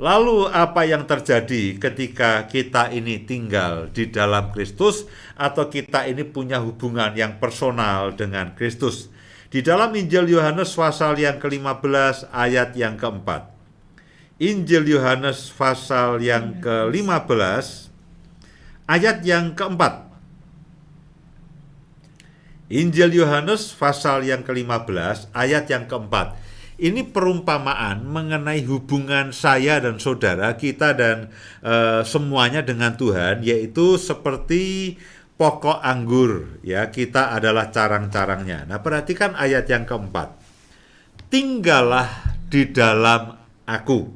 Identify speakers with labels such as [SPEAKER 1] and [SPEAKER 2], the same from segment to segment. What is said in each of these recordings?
[SPEAKER 1] Lalu apa yang terjadi ketika kita ini tinggal di dalam Kristus atau kita ini punya hubungan yang personal dengan Kristus? Di dalam Injil Yohanes pasal yang ke-15 ayat yang keempat. Injil Yohanes pasal yang ke-15 ayat yang keempat. Injil Yohanes pasal yang ke-15 ayat yang keempat. Ini perumpamaan mengenai hubungan saya dan saudara, kita dan semuanya dengan Tuhan, yaitu seperti pokok anggur, ya, kita adalah carang-carangnya. Nah, perhatikan ayat yang keempat. Tinggallah di dalam aku.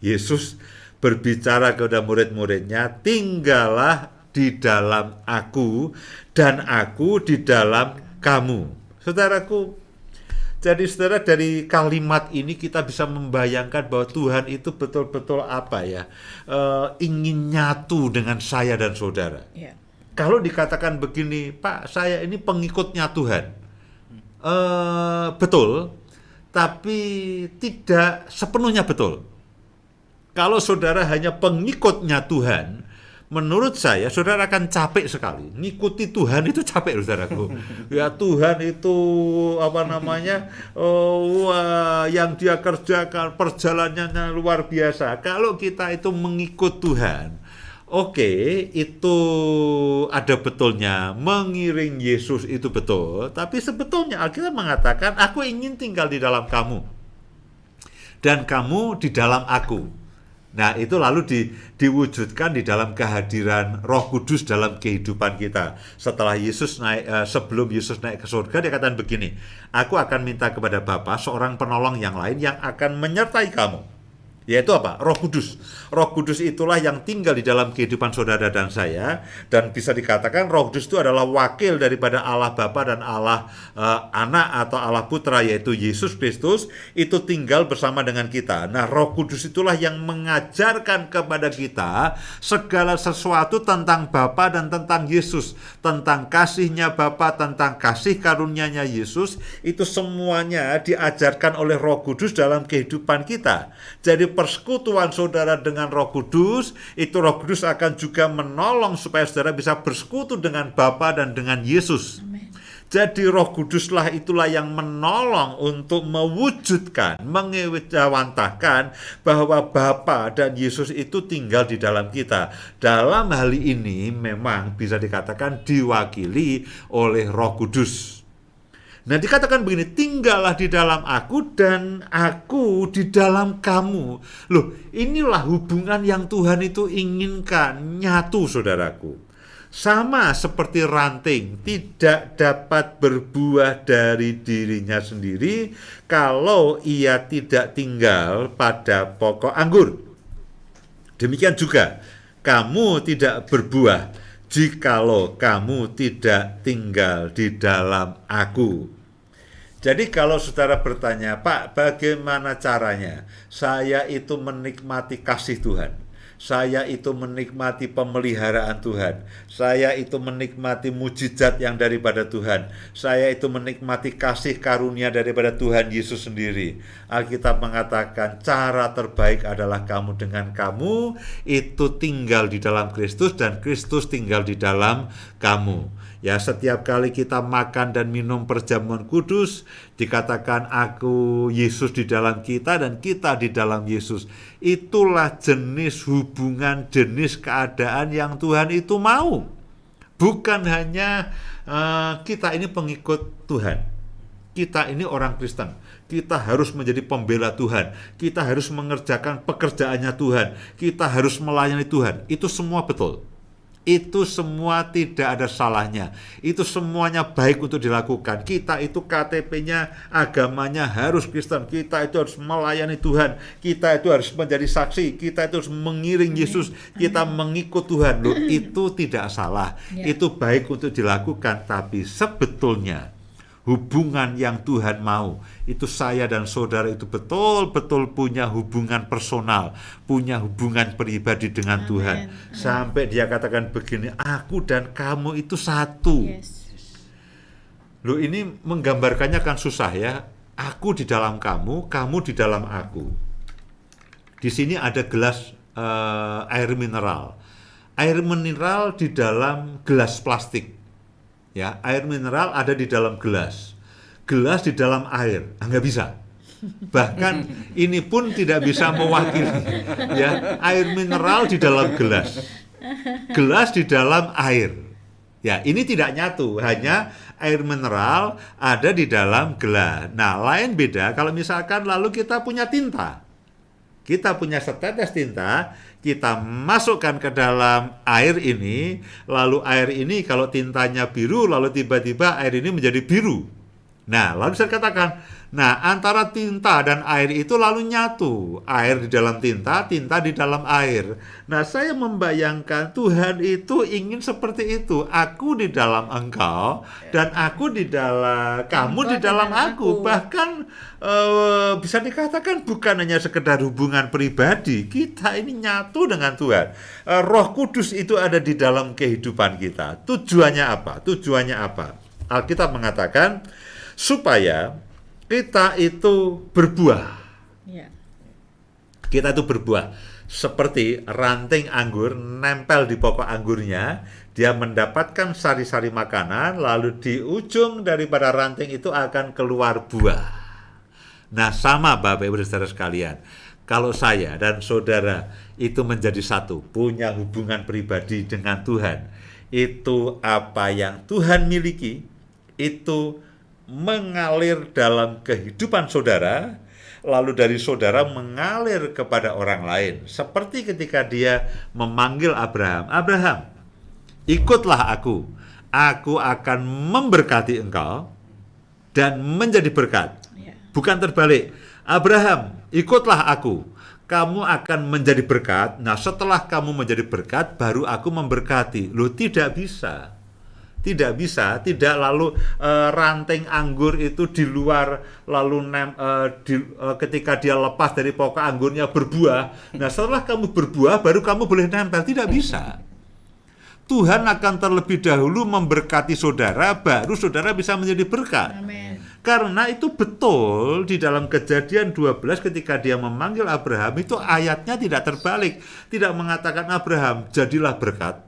[SPEAKER 1] Yesus berbicara kepada murid-muridnya, tinggallah di dalam aku dan aku di dalam kamu. Saudaraku, jadi saudara, dari kalimat ini kita bisa membayangkan bahwa Tuhan itu betul-betul apa ya, ingin nyatu dengan saya dan saudara. Yeah. Kalau dikatakan begini, Pak, saya ini pengikutnya Tuhan, betul, tapi tidak sepenuhnya betul. Kalau saudara hanya pengikutnya Tuhan, menurut saya, saudara akan capek sekali. Ngikuti Tuhan itu capek, saudaraku. Ya, Tuhan itu yang dia kerjakan, perjalanannya luar biasa. Kalau kita itu mengikut Tuhan, oke, itu ada betulnya. Mengiring Yesus itu betul. Tapi sebetulnya Alkitab mengatakan, aku ingin tinggal di dalam kamu. Dan kamu di dalam aku. Nah, itu lalu diwujudkan di dalam kehadiran Roh Kudus dalam kehidupan kita. Setelah Yesus naik, sebelum Yesus naik ke surga, dia katakan begini, aku akan minta kepada Bapa seorang penolong yang lain yang akan menyertai kamu. Yaitu apa? Roh Kudus. Roh Kudus itulah yang tinggal di dalam kehidupan saudara dan saya, dan bisa dikatakan Roh Kudus itu adalah wakil daripada Allah Bapa dan Allah Anak atau Allah Putra, yaitu Yesus Kristus, itu tinggal bersama dengan kita. Nah, Roh Kudus itulah yang mengajarkan kepada kita segala sesuatu tentang Bapa dan tentang Yesus, tentang kasihnya Bapa, tentang kasih karunia-Nya Yesus. Itu semuanya diajarkan oleh Roh Kudus dalam kehidupan kita. Jadi persekutuan saudara dengan Roh Kudus, itu Roh Kudus akan juga menolong supaya saudara bisa bersekutu dengan Bapa dan dengan Yesus. Amen. Jadi Roh Kuduslah itulah yang menolong untuk mewujudkan, mengewantahkan bahwa Bapa dan Yesus itu tinggal di dalam kita. Dalam hal ini memang bisa dikatakan diwakili oleh Roh Kudus. Nah, dikatakan begini, tinggallah di dalam aku dan aku di dalam kamu. Loh, inilah hubungan yang Tuhan itu inginkan, nyatu, saudaraku. Sama seperti ranting, tidak dapat berbuah dari dirinya sendiri kalau ia tidak tinggal pada pokok anggur. Demikian juga, kamu tidak berbuah jikalau kamu tidak tinggal di dalam aku. Jadi kalau saudara bertanya, Pak, bagaimana caranya saya itu menikmati kasih Tuhan? Saya itu menikmati pemeliharaan Tuhan. Saya itu menikmati mujizat yang daripada Tuhan. Saya itu menikmati kasih karunia daripada Tuhan Yesus sendiri. Alkitab mengatakan cara terbaik adalah kamu dengan kamu itu tinggal di dalam Kristus dan Kristus tinggal di dalam kamu. Ya, setiap kali kita makan dan minum perjamuan kudus, dikatakan aku Yesus di dalam kita dan kita di dalam Yesus. Itulah jenis hubungan, jenis keadaan yang Tuhan itu mau. Bukan hanya kita ini pengikut Tuhan. Kita ini orang Kristen. Kita harus menjadi pembela Tuhan. Kita harus mengerjakan pekerjaannya Tuhan. Kita harus melayani Tuhan. Itu semua betul. Itu semua tidak ada salahnya. Itu semuanya baik untuk dilakukan. Kita itu KTP-nya, agamanya harus Kristen. Kita itu harus melayani Tuhan. Kita itu harus menjadi saksi. Kita itu harus mengiring Yesus. Kita mengikut Tuhan. Loh, itu tidak salah. Itu baik untuk dilakukan. Tapi sebetulnya hubungan yang Tuhan mau, itu saya dan saudara itu betul-betul punya hubungan personal, punya hubungan pribadi dengan Tuhan. Sampai dia katakan begini, aku dan kamu itu satu. Loh, ini menggambarkannya kan susah ya. Aku di dalam kamu, kamu di dalam aku. Di sini ada gelas air mineral. Air mineral di dalam gelas plastik. Ya, air mineral ada di dalam gelas. Gelas di dalam air, nggak bisa. Bahkan ini pun tidak bisa mewakili. Ya, air mineral di dalam gelas. Gelas di dalam air. Ya, ini tidak nyatu, hanya air mineral ada di dalam gelas. Nah, lain beda kalau misalkan lalu kita punya tinta. Kita punya setetes tinta, kita masukkan ke dalam air ini, lalu air ini kalau tintanya biru, lalu tiba-tiba air ini menjadi biru. Nah, lalu saya katakan, nah antara tinta dan air itu lalu nyatu. Air di dalam tinta, tinta di dalam air. Nah, saya membayangkan Tuhan itu ingin seperti itu. Aku di dalam engkau, dan aku di dalam, kamu di dalam aku. Bahkan bisa dikatakan bukan hanya sekedar hubungan pribadi. Kita ini nyatu dengan Tuhan. Roh Kudus itu ada di dalam kehidupan kita. Tujuannya apa? Tujuannya apa? Alkitab mengatakan, supaya kita itu berbuah.
[SPEAKER 2] Ya.
[SPEAKER 1] Kita itu berbuah. Seperti ranting anggur nempel di pokok anggurnya, dia mendapatkan sari-sari makanan, lalu di ujung daripada ranting itu akan keluar buah. Nah, sama Bapak Ibu Saudara sekalian. Kalau saya dan saudara itu menjadi satu, punya hubungan pribadi dengan Tuhan, itu apa yang Tuhan miliki, itu mengalir dalam kehidupan saudara, lalu dari saudara mengalir kepada orang lain. Seperti ketika dia memanggil Abraham, Abraham, ikutlah aku akan memberkati engkau dan menjadi berkat. Bukan terbalik, Abraham, ikutlah aku, kamu akan menjadi berkat. Nah, setelah kamu menjadi berkat, baru aku memberkati. Loh, tidak bisa. Tidak bisa, tidak lalu ranting anggur itu di luar, lalu ketika dia lepas dari pokok anggurnya berbuah. Nah, setelah kamu berbuah, baru kamu boleh nempel. Tidak bisa. Tuhan akan terlebih dahulu memberkati saudara, baru saudara bisa menjadi berkat.
[SPEAKER 2] Amin.
[SPEAKER 1] Karena itu betul di dalam Kejadian 12 ketika dia memanggil Abraham, itu ayatnya tidak terbalik. Tidak mengatakan Abraham, jadilah berkat.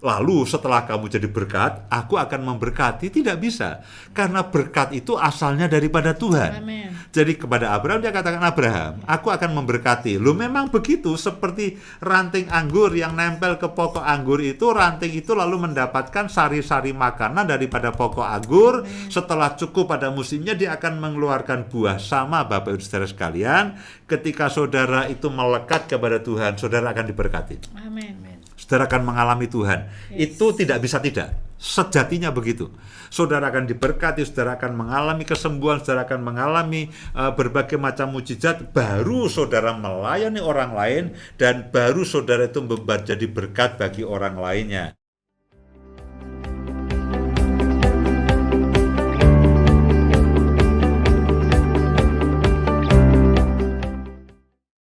[SPEAKER 1] Lalu setelah kamu jadi berkat, aku akan memberkati. Tidak bisa. Karena berkat itu asalnya daripada Tuhan.
[SPEAKER 2] Amen.
[SPEAKER 1] Jadi kepada Abraham dia katakan, Abraham, aku akan memberkati. Lu memang begitu, seperti ranting anggur yang nempel ke pokok anggur itu, ranting itu lalu mendapatkan sari-sari makanan daripada pokok anggur. Setelah cukup pada musimnya, dia akan mengeluarkan buah. Sama Bapak Ibu Saudara sekalian, ketika saudara itu melekat kepada Tuhan, saudara akan diberkati.
[SPEAKER 2] Amin.
[SPEAKER 1] Saudara akan mengalami Tuhan.
[SPEAKER 2] Yes.
[SPEAKER 1] Itu tidak bisa tidak. Sejatinya begitu. Saudara akan diberkati, saudara akan mengalami kesembuhan, saudara akan mengalami berbagai macam mujizat. Baru saudara melayani orang lain, dan baru saudara itu menjadi berkat bagi orang lainnya.